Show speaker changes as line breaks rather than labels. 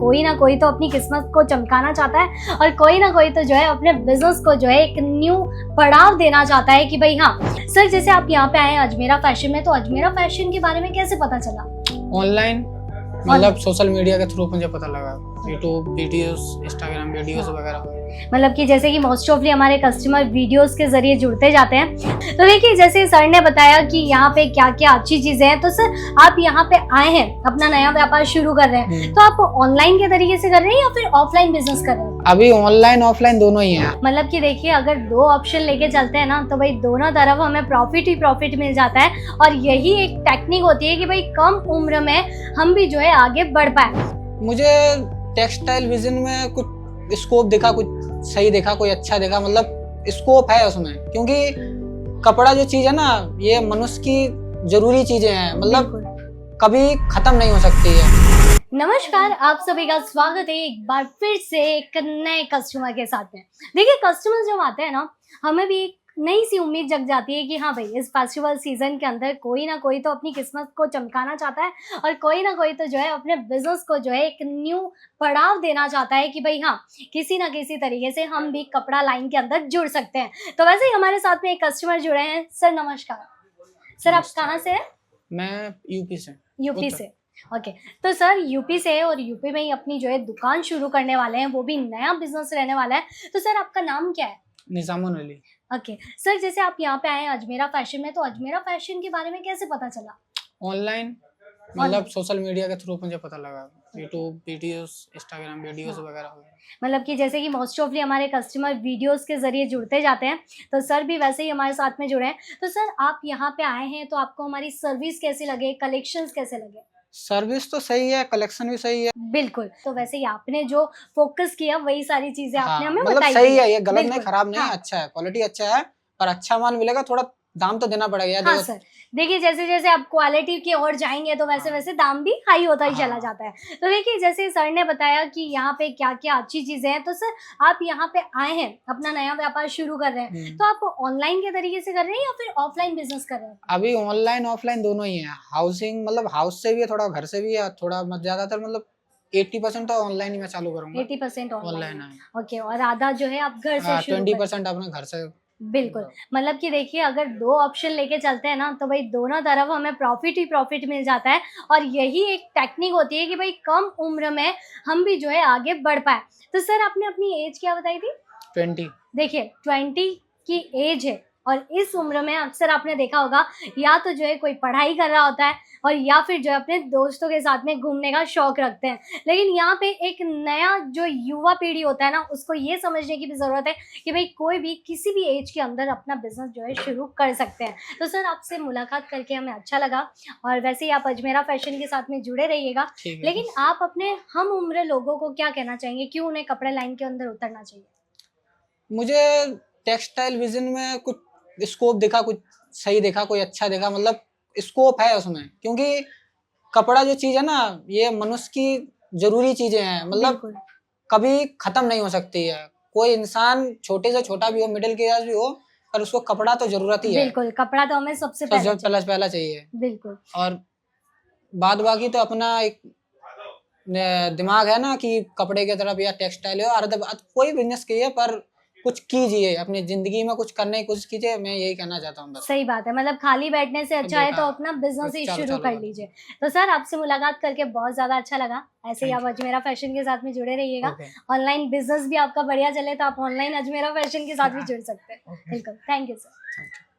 कोई ना कोई तो अपनी किस्मत को चमकाना चाहता है और कोई ना कोई तो जो है अपने बिजनेस को जो है एक न्यू पड़ाव देना चाहता है कि भाई हाँ सर, जैसे आप यहाँ पे आए अजमेरा फैशन में, तो अजमेरा फैशन के बारे में कैसे पता चला?
ऑनलाइन, मतलब सोशल मीडिया के थ्रू मुझे पता लगा, यूट्यूब वीडियोस, इंस्टाग्राम वीडियोस वगैरह।
मतलब कि जैसे कि मोस्ट ऑफली हमारे कस्टमर वीडियोस के जरिए जुड़ते जाते हैं, तो देखिए जैसे सर ने बताया कि यहाँ पे क्या क्या अच्छी चीजें हैं, तो सर आप यहाँ पे आए हैं, अपना नया व्यापार शुरू कर रहे हैं, तो आप ऑनलाइन के तरीके से कर रहे हैं या फिर ऑफलाइन बिजनेस कर रहे हैं?
अभी ऑनलाइन ऑफलाइन दोनों ही है।
मतलब कि देखिए अगर दो ऑप्शन लेके चलते हैं ना, तो भाई दोनों तरफ हमें प्रॉफिट ही प्रॉफिट मिल जाता है और यही एक टेक्निक होती है कि भाई कम उम्र में हम भी जो है आगे बढ़ पाए।
मुझे टेक्सटाइल विजन में कुछ स्कोप दिखा, कुछ सही देखा, कोई अच्छा देखा, मतलब स्कोप है उसमें, क्योंकि कपड़ा जो चीज है ना, ये मनुष्य की जरूरी चीजें हैं, मतलब कभी खत्म नहीं हो सकती है।
नमस्कार, आप सभी का स्वागत है एक बार फिर से एक नए कस्टमर के साथ में। देखिए कस्टमर जब आते हैं ना, हमें भी एक नई सी उम्मीद जग जाती है कि हाँ भाई इस फेस्टिवल सीजन के अंदर कोई ना कोई तो अपनी किस्मत को चमकाना चाहता है और कोई ना कोई तो जो है अपने बिजनेस को जो है एक न्यू पड़ाव देना चाहता है कि भाई हाँ किसी ना किसी तरीके से हम भी कपड़ा लाइन के अंदर जुड़ सकते हैं। तो वैसे ही हमारे साथ में एक कस्टमर जुड़े हैं। सर नमस्कार। सर आप कहाँ से हैं?
मैं यूपी से।
यूपी से, ओके। तो सर यूपी से और यूपी में ही अपनी जो है दुकान शुरू करने वाले हैं, वो भी नया बिजनेस रहने वाला है। तो सर आपका नाम क्या है?
निजामुन अली।
ओके सर, जैसे आप यहाँ पे आए अजमेरा फैशन में, तो अजमेरा फैशन के बारे में कैसे पता चला?
ऑनलाइन, मतलब सोशल मीडिया के थ्रू मुझे पता लगा, यूट्यूब वीडियोस, इंस्टाग्राम वीडियोस वगैरह।
मतलब कि जैसे कि मोस्ट ऑफली हमारे कस्टमर वीडियोस के जरिए जुड़ते जाते हैं, तो सर भी वैसे ही हमारे साथ में जुड़े हैं। तो सर आप यहाँ पे आए हैं, तो आपको हमारी सर्विस कैसी लगे, कलेक्शंस कैसे लगे?
सर्विस तो सही है, कलेक्शन भी सही है।
बिल्कुल, तो वैसे ही आपने जो फोकस किया वही सारी चीजें आपने हमें
मतलब
बताई
सही
थी।
है, ये गलत नहीं,
बिल्कुल,
खराब नहीं,
हाँ।
अच्छा है, क्वालिटी अच्छा है, पर अच्छा माल मिलेगा, थोड़ा दाम तो देना पड़ेगा।
हाँ
देखो
सर, देखिए जैसे जैसे आप क्वालिटी की ओर जाएंगे तो वैसे वैसे दाम भी हाई होता ही चला जाता है। तो देखिए जैसे सर ने बताया कि यहाँ पे क्या क्या अच्छी चीजें हैं, तो सर आप यहाँ पे आए हैं, अपना नया व्यापार शुरू कर रहे हैं, तो आप ऑनलाइन के तरीके से कर रहे हैं या फिर ऑफलाइन बिजनेस कर रहे हैं?
अभी ऑनलाइन ऑफलाइन दोनों ही है। हाउसिंग, मतलब हाउस से भी है, थोड़ा घर से भी है, थोड़ा ज्यादातर, मतलब 80% तो ऑनलाइन ही मैं चालू करूंगा।
80% ऑनलाइन
है।
ओके, और आधा जो है आप घर से शुरू
20% अपने घर से।
बिल्कुल। मतलब कि देखिए अगर दो ऑप्शन लेके चलते हैं ना, तो भाई दोनों तरफ हमें प्रॉफिट ही प्रॉफिट मिल जाता है और यही एक टेक्निक होती है कि भाई कम उम्र में हम भी जो है आगे बढ़ पाए। तो सर आपने अपनी एज क्या बताई थी?
20।
देखिए 20 की एज है और इस उम्र में अक्सर आपने देखा होगा या तो जो है कोई पढ़ाई कर रहा होता है और या फिर जो है अपने दोस्तों के साथ में घूमने का शौक रखते हैं। लेकिन यहाँ पे एक नया जो युवा पीढ़ी होता है ना, उसको ये समझने की भी ज़रूरत है कि भाई कोई भी किसी भी एज के अंदर अपना बिजनेस जो है शुरू कर सकते हैं। तो सर आपसे मुलाकात करके हमें अच्छा लगा और वैसे ही आप अजमेरा फैशन के साथ में जुड़े रहिएगा। लेकिन आप अपने हम उम्र लोगों को क्या कहना चाहेंगे, क्यों उन्हें कपड़े लाइन के अंदर उतरना चाहिए?
मुझे टेक्सटाइल विजन में कुछ स्कोप दिखा, कुछ सही देखा, कोई अच्छा देखा, मतलब स्कोप है उसमें, क्योंकि कपड़ा जो चीज है ना, ये मनुष्य की जरूरी चीजें हैं, मतलब कभी खत्म नहीं हो सकती है। कोई इंसान छोटे से छोटा भी हो, मिडिल क्लास भी हो, पर उसको कपड़ा तो जरूरत ही है।
बिल्कुल, कपड़ा तो हमें सबसे
पहला चाहिए।
बिल्कुल।
और बाद बाकी तो अपना एक दिमाग है ना कि कपड़े की तरफ या टेक्सटाइल हो, और कोई बिजनेस कीजिए, पर कुछ कीजिए, अपनी जिंदगी में कुछ करने की कोशिश कीजिए। मैं यही कहना चाहता हूँ बस।
सही बात है, मतलब खाली बैठने से अच्छा है तो अपना बिजनेस ही शुरू कर लीजिए। तो सर आपसे मुलाकात करके बहुत ज्यादा अच्छा लगा। ऐसे ही आप अजमेरा फैशन के साथ में जुड़े रहिएगा। ऑनलाइन बिजनेस भी आपका बढ़िया चले तो आप ऑनलाइन अजमेरा फैशन के साथ भी जुड़ सकते हैं। बिल्कुल, थैंक यू सर।